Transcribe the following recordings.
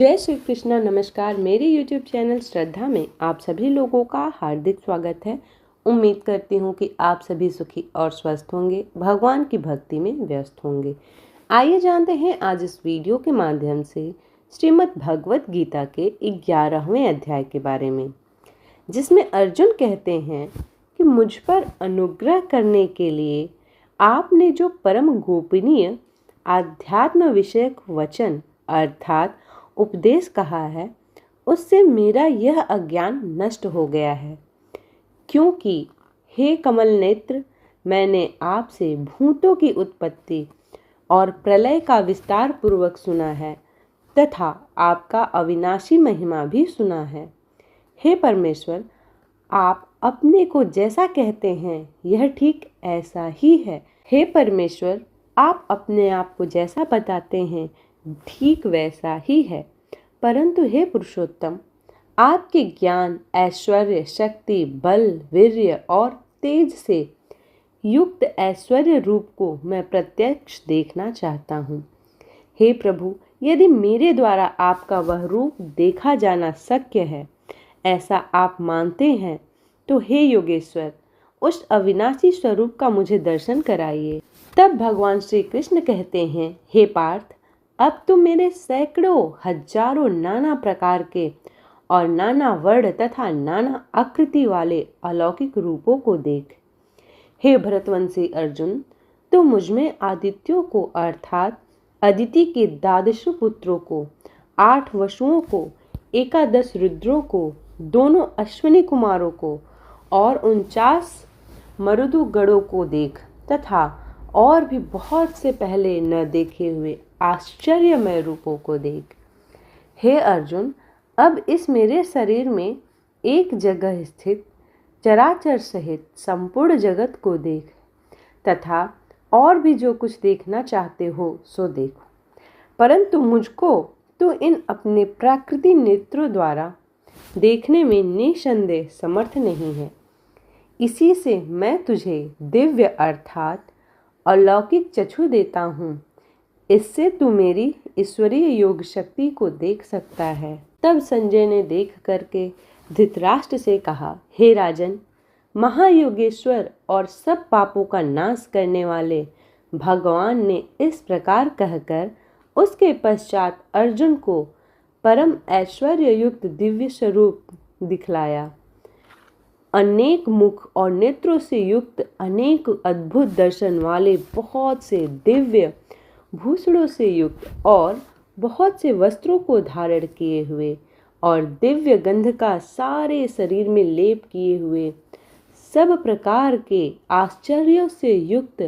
जय श्री कृष्णा। नमस्कार। मेरे YouTube चैनल श्रद्धा में आप सभी लोगों का हार्दिक स्वागत है। उम्मीद करती हूँ कि आप सभी सुखी और स्वस्थ होंगे, भगवान की भक्ति में व्यस्त होंगे। आइए जानते हैं आज इस वीडियो के माध्यम से श्रीमद् भगवत गीता के 11वें अध्याय के बारे में, जिसमें अर्जुन कहते हैं कि मुझ पर अनुग्रह करने के लिए आपने जो परम गोपनीय आध्यात्म विषयक वचन अर्थात उपदेश कहा है, उससे मेरा यह अज्ञान नष्ट हो गया है। क्योंकि हे कमल नेत्र, मैंने आपसे भूतों की उत्पत्ति और प्रलय का विस्तार पूर्वक सुना है तथा आपका अविनाशी महिमा भी सुना है। हे परमेश्वर, आप अपने को जैसा कहते हैं यह ठीक ऐसा ही है। हे परमेश्वर, आप अपने आप को जैसा बताते हैं ठीक वैसा ही है। परंतु हे पुरुषोत्तम, आपके ज्ञान, ऐश्वर्य, शक्ति, बल, वीर्य और तेज से युक्त ऐश्वर्य रूप को मैं प्रत्यक्ष देखना चाहता हूँ। हे प्रभु, यदि मेरे द्वारा आपका वह रूप देखा जाना शक्य है, ऐसा आप मानते हैं, तो हे योगेश्वर, उस अविनाशी स्वरूप का मुझे दर्शन कराइए। तब भगवान श्री कृष्ण कहते हैं, हे पार्थ, अब तुम मेरे सैकड़ों हजारों नाना प्रकार के और नाना वर्ण तथा नाना आकृति वाले अलौकिक रूपों को देख। हे भरतवंशी अर्जुन, तुम मुझमें आदित्यों को अर्थात अदिति के द्वादशों पुत्रों को, 8 वसुओं को, 11 रुद्रों को, दोनों अश्विनी कुमारों को और 49 मरुदु गणों को देख तथा और भी बहुत से पहले न देखे हुए आश्चर्यमय रूपों को देख। हे अर्जुन, अब इस मेरे शरीर में एक जगह स्थित चराचर सहित संपूर्ण जगत को देख तथा और भी जो कुछ देखना चाहते हो सो देखो, परंतु मुझको तो इन अपने प्राकृतिक नेत्रों द्वारा देखने में निसंदेह समर्थ नहीं है। इसी से मैं तुझे दिव्य अर्थात अलौकिक चक्षु देता हूँ, इससे तू मेरी ईश्वरीय योग शक्ति को देख सकता है। तब संजय ने देख करके धृतराष्ट्र से कहा, हे राजन, महायोगेश्वर और सब पापों का नाश करने वाले भगवान ने इस प्रकार कहकर उसके पश्चात अर्जुन को परम ऐश्वर्य युक्त दिव्य स्वरूप दिखलाया। अनेक मुख और नेत्रों से युक्त अनेक अद्भुत दर्शन वाले बहुत से दिव्य भूषणों से युक्त और बहुत से वस्त्रों को धारण किए हुए और दिव्य गंध का सारे शरीर में लेप किए हुए, सब प्रकार के आश्चर्यों से युक्त,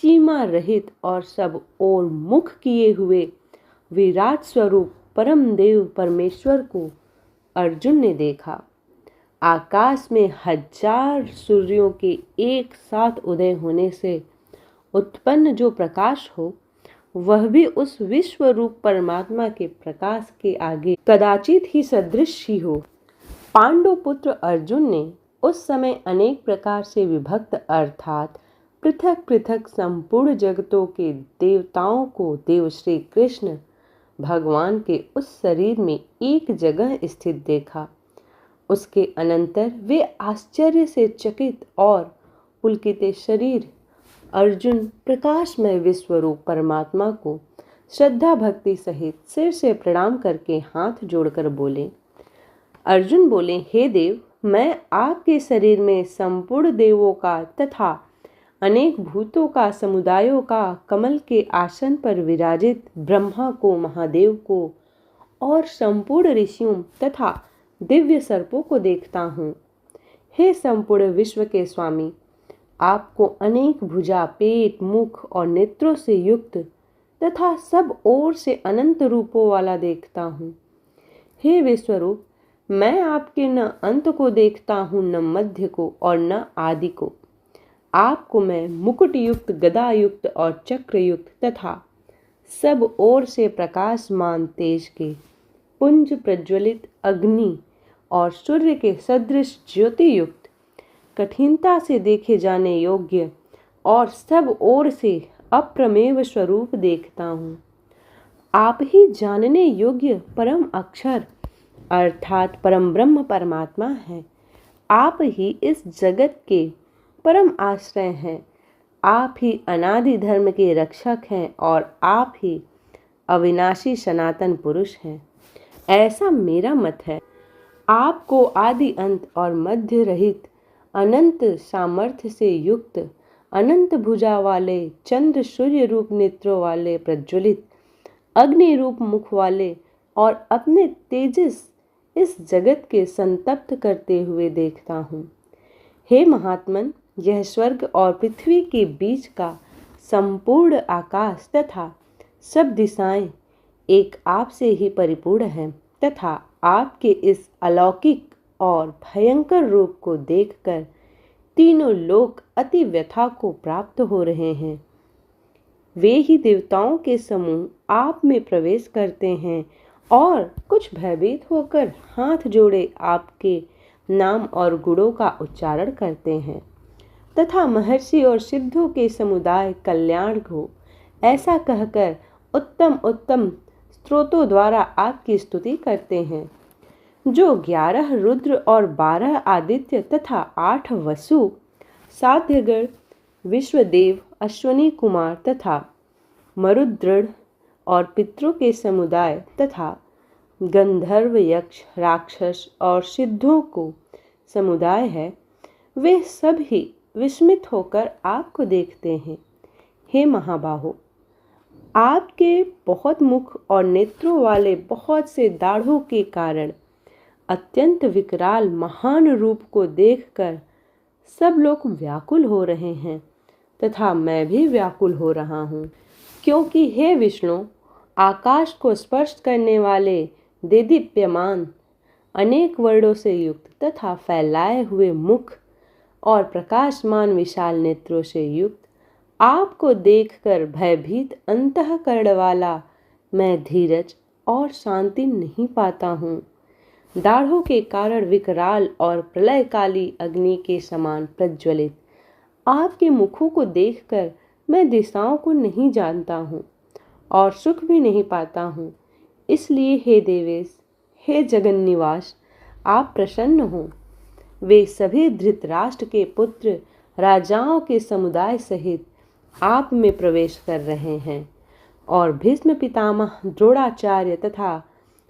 सीमा रहित और सब ओर मुख किए हुए विराट स्वरूप परम देव परमेश्वर को अर्जुन ने देखा। आकाश में 1000 सूर्यों के एक साथ उदय होने से उत्पन्न जो प्रकाश हो, वह भी उस विश्व रूप परमात्मा के प्रकाश के आगे कदाचित ही सदृश ही हो। पांडु पुत्र अर्जुन ने उस समय अनेक प्रकार से विभक्त अर्थात पृथक पृथक संपूर्ण जगतों के देवताओं को देव श्री कृष्ण भगवान के उस शरीर में एक जगह स्थित देखा। उसके अनंतर वे आश्चर्य से चकित और पुलकित शरीर अर्जुन प्रकाशमय विश्वरूप परमात्मा को श्रद्धा भक्ति सहित सिर से प्रणाम करके हाथ जोड़कर बोले। अर्जुन बोले, हे देव, मैं आपके शरीर में संपूर्ण देवों का तथा अनेक भूतों का समुदायों का कमल के आसन पर विराजित ब्रह्मा को, महादेव को और संपूर्ण ऋषियों तथा दिव्य सर्पों को देखता हूँ। हे संपूर्ण विश्व के स्वामी, आपको अनेक भुजा, पेट, मुख और नेत्रों से युक्त तथा सब ओर से अनंत रूपों वाला देखता हूँ। हे विश्वरूप, मैं आपके न अंत को देखता हूँ, न मध्य को और न आदि को। आपको मैं मुकुट युक्त, गदा युक्त और चक्र युक्त तथा सब ओर से प्रकाशमान तेज के पुंज प्रज्वलित अग्नि और सूर्य के सदृश ज्योति युक्त, कठिनता से देखे जाने योग्य और सब ओर से अप्रमेय स्वरूप देखता हूँ। आप ही जानने योग्य परम अक्षर अर्थात परम ब्रह्म परमात्मा है। आप ही इस जगत के परम आश्रय हैं। आप ही अनादि धर्म के रक्षक हैं और आप ही अविनाशी सनातन पुरुष हैं, ऐसा मेरा मत है। आपको आदि अंत और मध्य रहित अनंत सामर्थ्य से युक्त, अनंत भुजा वाले, चंद्र सूर्य रूप नेत्रों वाले, प्रज्वलित अग्नि रूप मुख वाले और अपने तेजस इस जगत के संतप्त करते हुए देखता हूँ। हे महात्मन, यह स्वर्ग और पृथ्वी के बीच का संपूर्ण आकाश तथा सब दिशाएं एक आप से ही परिपूर्ण हैं तथा आपके इस अलौकिक और भयंकर रूप को देखकर तीनों लोक अति व्यथा को प्राप्त हो रहे हैं। वे ही देवताओं के समूह आप में प्रवेश करते हैं और कुछ भयभीत होकर हाथ जोड़े आपके नाम और गुणों का उच्चारण करते हैं तथा महर्षि और सिद्धों के समुदाय कल्याण को ऐसा कहकर उत्तम उत्तम स्तोत्रों द्वारा आपकी स्तुति करते हैं। जो 11 रुद्र और 12 आदित्य तथा 8 वसु, साध्यगण, विश्वदेव, अश्वनी कुमार तथा मरुद्गण और पितरों के समुदाय तथा गंधर्व, यक्ष, राक्षस और सिद्धों को समुदाय है, वे सब ही विस्मित होकर आपको देखते हैं। हे महाबाहो, आपके बहुत मुख और नेत्रों वाले बहुत से दाढ़ों के कारण अत्यंत विकराल महान रूप को देखकर सब लोग व्याकुल हो रहे हैं तथा मैं भी व्याकुल हो रहा हूँ, क्योंकि हे विष्णु, आकाश को स्पर्श करने वाले देदीप्यमान अनेक वर्णों से युक्त तथा फैलाए हुए मुख और प्रकाशमान विशाल नेत्रों से युक्त आपको देखकर भयभीत अंतःकरण वाला मैं धीरज और शांति नहीं पाता हूँ। दाढ़ों के कारण विकराल और प्रलयकाली अग्नि के समान प्रज्वलित आपके मुखों को देखकर मैं दिशाओं को नहीं जानता हूँ और सुख भी नहीं पाता हूँ। इसलिए हे देवेश, हे जगन निवास, आप प्रसन्न हो। वे सभी धृतराष्ट्र के पुत्र राजाओं के समुदाय सहित आप में प्रवेश कर रहे हैं और भीष्म पितामह, द्रोणाचार्य तथा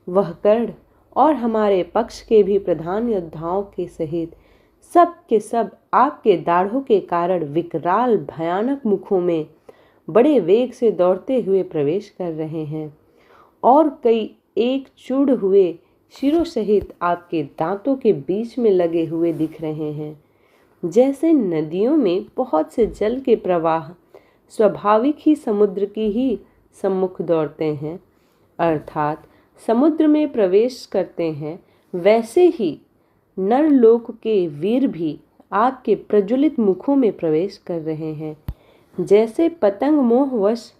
वह कर्ण और हमारे पक्ष के भी प्रधान योद्धाओं के सहित सब के सब आपके दाढ़ों के कारण विकराल भयानक मुखों में बड़े वेग से दौड़ते हुए प्रवेश कर रहे हैं और कई एक चूड़ हुए शिरों सहित आपके दांतों के बीच में लगे हुए दिख रहे हैं। जैसे नदियों में बहुत से जल के प्रवाह स्वाभाविक ही समुद्र की ही सम्मुख दौड़ते हैं, अर्थात समुद्र में प्रवेश करते हैं, वैसे ही नरलोक के वीर भी आपके प्रज्वलित मुखों में प्रवेश कर रहे हैं। जैसे पतंग मोहवश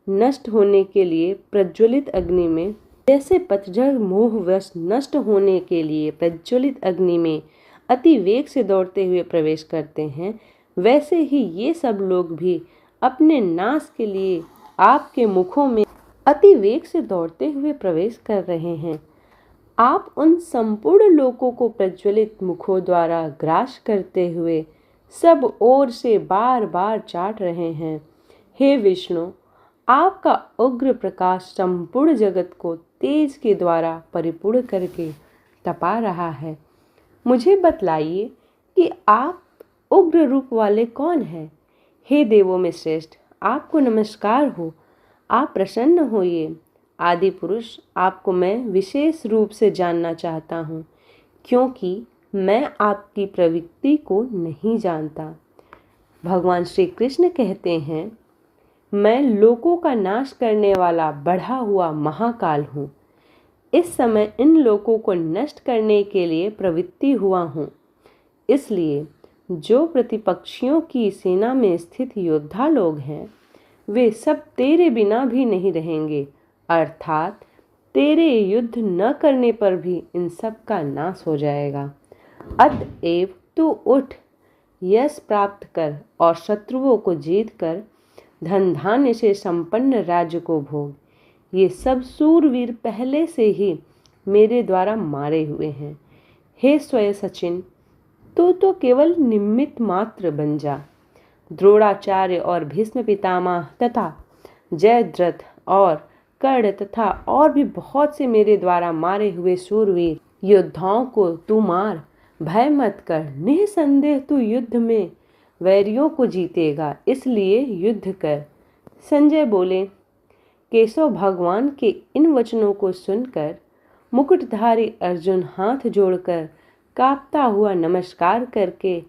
नष्ट होने के लिए प्रज्वलित अग्नि में, जैसे पतझड़ मोहवश नष्ट होने के लिए प्रज्वलित अग्नि में अति वेग से दौड़ते हुए प्रवेश करते हैं, वैसे ही ये सब लोग भी अपने नाश के लिए आपके मुखों में अति वेग से दौड़ते हुए प्रवेश कर रहे हैं। आप उन संपूर्ण लोकों को प्रज्वलित मुखों द्वारा ग्रास करते हुए सब ओर से बार बार चाट रहे हैं। हे विष्णु, आपका उग्र प्रकाश संपूर्ण जगत को तेज के द्वारा परिपूर्ण करके तपा रहा है। मुझे बतलाइए कि आप उग्र रूप वाले कौन हैं? हे देवों में श्रेष्ठ, आपको नमस्कार हो। आप प्रसन्न होइए। आदि पुरुष, आपको मैं विशेष रूप से जानना चाहता हूँ, क्योंकि मैं आपकी प्रवृत्ति को नहीं जानता। भगवान श्री कृष्ण कहते हैं, मैं लोकों का नाश करने वाला बढ़ा हुआ महाकाल हूँ। इस समय इन लोकों को नष्ट करने के लिए प्रवृत्ति हुआ हूँ। इसलिए जो प्रतिपक्षियों की सेना में स्थित योद्धा लोग हैं, वे सब तेरे बिना भी नहीं रहेंगे, अर्थात तेरे युद्ध न करने पर भी इन सब का नाश हो जाएगा। अतएव तू उठ, यश प्राप्त कर और शत्रुओं को जीत कर धन धान्य से संपन्न राज्य को भोग। ये सब सूरवीर पहले से ही मेरे द्वारा मारे हुए हैं। हे स्वयं सचिन, तो केवल निमित्त मात्र बन जा। द्रोणाचार्य और भीष्म पितामह तथा जयद्रथ और कर्ण तथा और भी बहुत से मेरे द्वारा मारे हुए शूरवीर योद्धाओं को तू मार, भय मत कर। निसंदेह तू युद्ध में वैरियों को जीतेगा, इसलिए युद्ध कर। संजय बोले। केशव भगवान के इन वचनों को सुनकर मुकुटधारी अर्जुन हाथ जोड़कर कांपता हुआ नमस्कार करके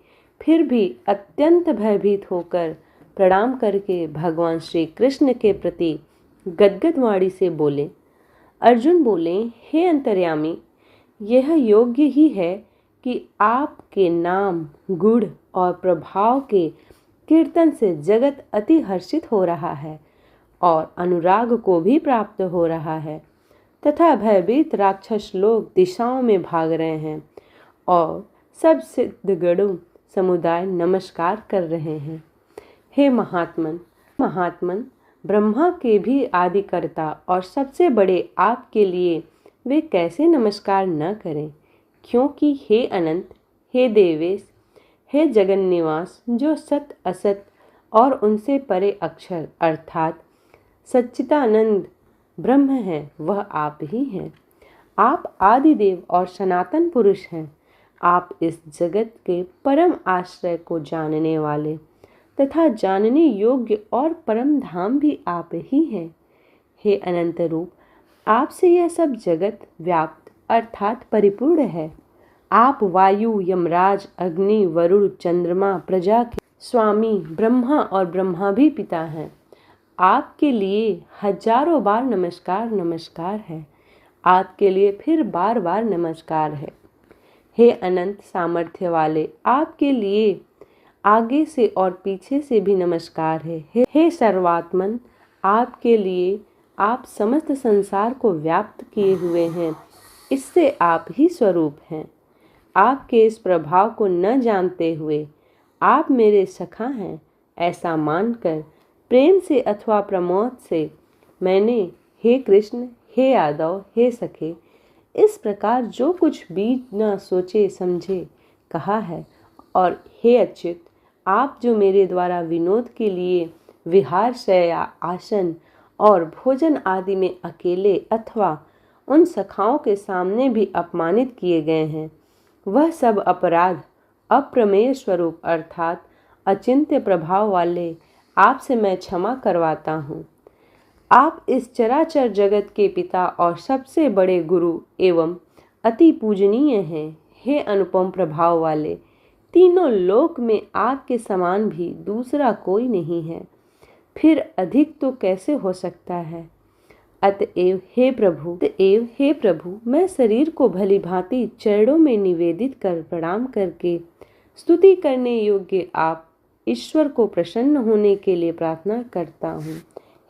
फिर भी अत्यंत भयभीत होकर प्रणाम करके भगवान श्री कृष्ण के प्रति गदगद वाणी से बोले। अर्जुन बोले, हे अंतर्यामी, यह योग्य ही है कि आपके नाम, गुण और प्रभाव के कीर्तन से जगत अति हर्षित हो रहा है और अनुराग को भी प्राप्त हो रहा है तथा भयभीत राक्षस लोग दिशाओं में भाग रहे हैं और सब सिद्धगणों समुदाय नमस्कार कर रहे हैं। हे महात्मन, ब्रह्मा के भी आदिकर्ता और सबसे बड़े आपके लिए वे कैसे नमस्कार न करें, क्योंकि हे अनंत, हे देवेश, हे जगन्निवास, जो सत असत और उनसे परे अक्षर अर्थात सच्चिदानंद ब्रह्म है, वह आप ही हैं। आप आदिदेव और सनातन पुरुष हैं। आप इस जगत के परम आश्रय को जानने वाले तथा जानने योग्य और परम धाम भी आप ही हैं। हे अनंत रूप, आपसे यह सब जगत व्याप्त अर्थात परिपूर्ण है। आप वायु, यमराज, अग्नि, वरुण, चंद्रमा, प्रजा के स्वामी, ब्रह्मा और ब्रह्मा भी पिता हैं। आपके लिए हजारों बार नमस्कार है। आपके लिए फिर बार बार नमस्कार है। हे अनंत सामर्थ्य वाले, आपके लिए आगे से और पीछे से भी नमस्कार है। हे सर्वात्मन, आपके लिए आप समस्त संसार को व्याप्त किए हुए हैं, इससे आप ही स्वरूप हैं। आपके इस प्रभाव को न जानते हुए आप मेरे सखा हैं, ऐसा मानकर प्रेम से अथवा प्रमोद से मैंने हे कृष्ण, हे यादव, हे सखे, इस प्रकार जो कुछ भी न सोचे समझे कहा है। और हे अच्युत, आप जो मेरे द्वारा विनोद के लिए विहार, शय्या, आसन और भोजन आदि में अकेले अथवा उन सखाओं के सामने भी अपमानित किए गए हैं, वह सब अपराध अप्रमेय स्वरूप अर्थात अचिंत्य प्रभाव वाले आपसे मैं क्षमा करवाता हूँ। आप इस चराचर जगत के पिता और सबसे बड़े गुरु एवं अति पूजनीय हैं। हे अनुपम प्रभाव वाले, तीनों लोक में आपके समान भी दूसरा कोई नहीं है, फिर अधिक तो कैसे हो सकता है। अतएव हे प्रभु, मैं शरीर को भली भांति चरणों में निवेदित कर प्रणाम करके स्तुति करने योग्य आप ईश्वर को प्रसन्न होने के लिए प्रार्थना करता हूँ।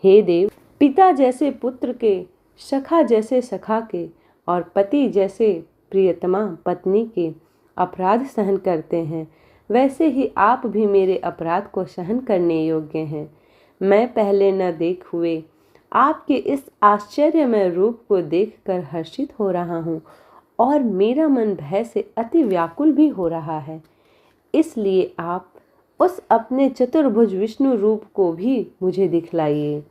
हे देव, पिता जैसे पुत्र के, सखा जैसे सखा के और पति जैसे प्रियतमा पत्नी के अपराध सहन करते हैं, वैसे ही आप भी मेरे अपराध को सहन करने योग्य हैं। मैं पहले न देख हुए आपके इस आश्चर्यमय रूप को देखकर हर्षित हो रहा हूँ और मेरा मन भय से अति व्याकुल भी हो रहा है। इसलिए आप उस अपने चतुर्भुज विष्णु रूप को भी मुझे दिखलाइए।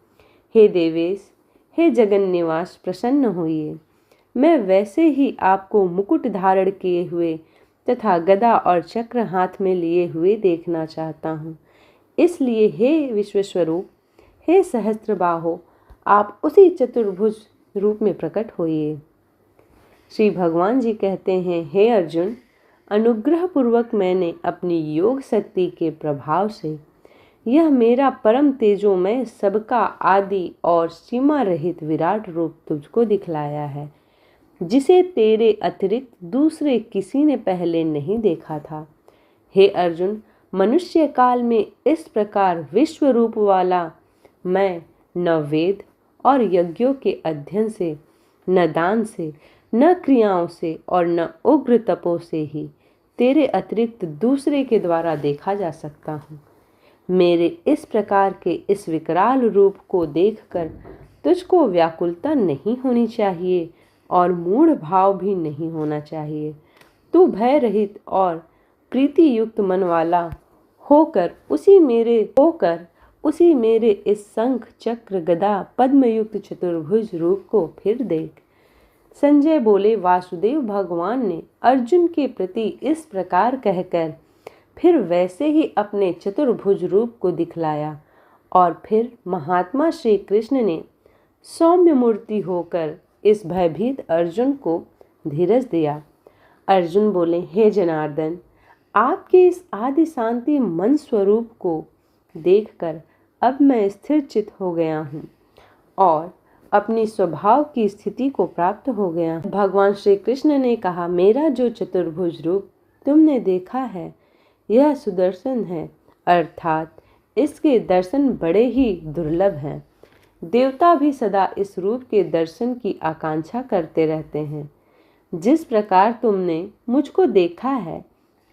हे देवेश, हे जगन्निवास, प्रसन्न होइए। मैं वैसे ही आपको मुकुट धारण किए हुए तथा गदा और चक्र हाथ में लिए हुए देखना चाहता हूँ। इसलिए हे विश्वस्वरूप, हे सहस्त्रबाहो, आप उसी चतुर्भुज रूप में प्रकट होइए। श्री भगवान जी कहते हैं, हे अर्जुन, अनुग्रह पूर्वक मैंने अपनी योग शक्ति के प्रभाव से यह मेरा परम तेजोमय सबका आदि और सीमा रहित विराट रूप तुझको दिखलाया है, जिसे तेरे अतिरिक्त दूसरे किसी ने पहले नहीं देखा था। हे अर्जुन, मनुष्य काल में इस प्रकार विश्व रूप वाला मैं न वेद और यज्ञों के अध्ययन से, न दान से, न क्रियाओं से और न उग्र तपों से ही तेरे अतिरिक्त दूसरे के द्वारा देखा जा सकता हूँ। मेरे इस प्रकार के इस विकराल रूप को देखकर तुझको व्याकुलता नहीं होनी चाहिए और मूढ़ भाव भी नहीं होना चाहिए। तू भय रहित और प्रीति युक्त मन वाला होकर उसी मेरे इस शंख चक्र गदा पद्म युक्त चतुर्भुज रूप को फिर देख। संजय बोले, वासुदेव भगवान ने अर्जुन के प्रति इस प्रकार कहकर फिर वैसे ही अपने चतुर्भुज रूप को दिखलाया और फिर महात्मा श्री कृष्ण ने सौम्य मूर्ति होकर इस भयभीत अर्जुन को धीरज दिया। अर्जुन बोले, हे जनार्दन, आपके इस आदि शांति मन स्वरूप को देखकर अब मैं स्थिर चित हो गया हूँ और अपनी स्वभाव की स्थिति को प्राप्त हो गया हूँ। भगवान श्री कृष्ण ने कहा, मेरा जो चतुर्भुज रूप तुमने देखा है यह सुदर्शन है, अर्थात इसके दर्शन बड़े ही दुर्लभ हैं। देवता भी सदा इस रूप के दर्शन की आकांक्षा करते रहते हैं। जिस प्रकार तुमने मुझको देखा है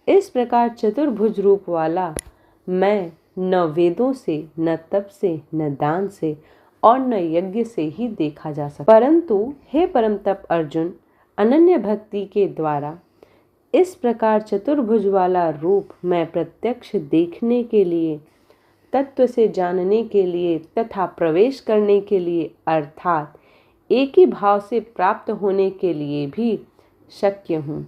इस प्रकार चतुर्भुज रूप वाला मैं न वेदों से, न तप से, न दान से और न यज्ञ से ही देखा जा सकता। परंतु हे परम तप अर्जुन, अनन्य भक्ति के द्वारा इस प्रकार चतुर्भुज वाला रूप मैं प्रत्यक्ष देखने के लिए, तत्व से जानने के लिए तथा प्रवेश करने के लिए अर्थात एक ही भाव से प्राप्त होने के लिए भी शक्य हूँ।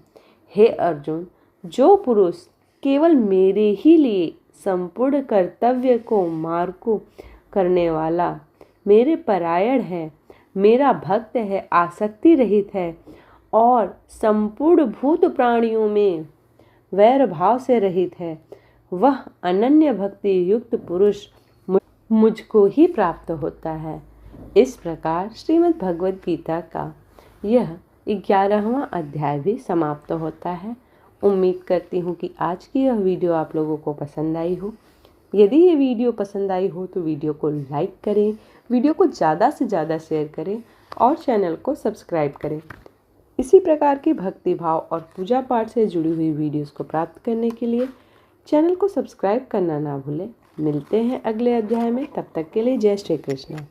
हे अर्जुन, जो पुरुष केवल मेरे ही लिए संपूर्ण कर्तव्य को मार्ग करने वाला, मेरे परायण है, मेरा भक्त है, आसक्ति रहित है और संपूर्ण भूत प्राणियों में वैर भाव से रहित है, वह अनन्य भक्ति युक्त पुरुष मुझको ही प्राप्त होता है। इस प्रकार श्रीमद् भगवद गीता का यह 11वां अध्याय भी समाप्त होता है। उम्मीद करती हूँ कि आज की यह वीडियो आप लोगों को पसंद आई हो। यदि ये वीडियो पसंद आई हो तो वीडियो को लाइक करें, वीडियो को ज़्यादा से ज़्यादा शेयर करें और चैनल को सब्सक्राइब करें। इसी प्रकार की भक्ति भाव और पूजा पाठ से जुड़ी हुई वीडियोस को प्राप्त करने के लिए चैनल को सब्सक्राइब करना ना भूलें। मिलते हैं अगले अध्याय में, तब तक के लिए जय श्री कृष्ण।